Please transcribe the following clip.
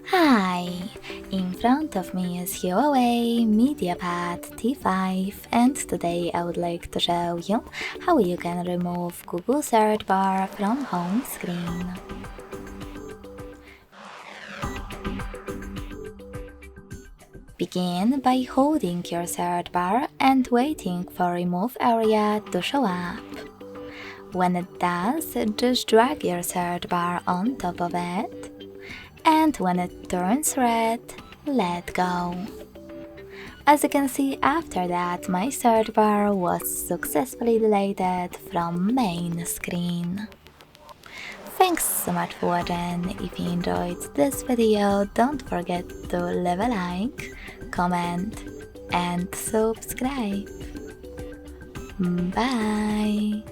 Hi! In front of me is HUAWEI MediaPad T5, and today I would like to show you how you can remove Google search bar from home screen. Begin by holding your search bar and waiting for remove area to show up. When it does, just drag your search bar on top of it. And when it turns red, let go. As you can see, after that, my search bar was successfully deleted from main screen. Thanks so much for watching. If you enjoyed this video, don't forget to leave a like, comment and subscribe. Bye!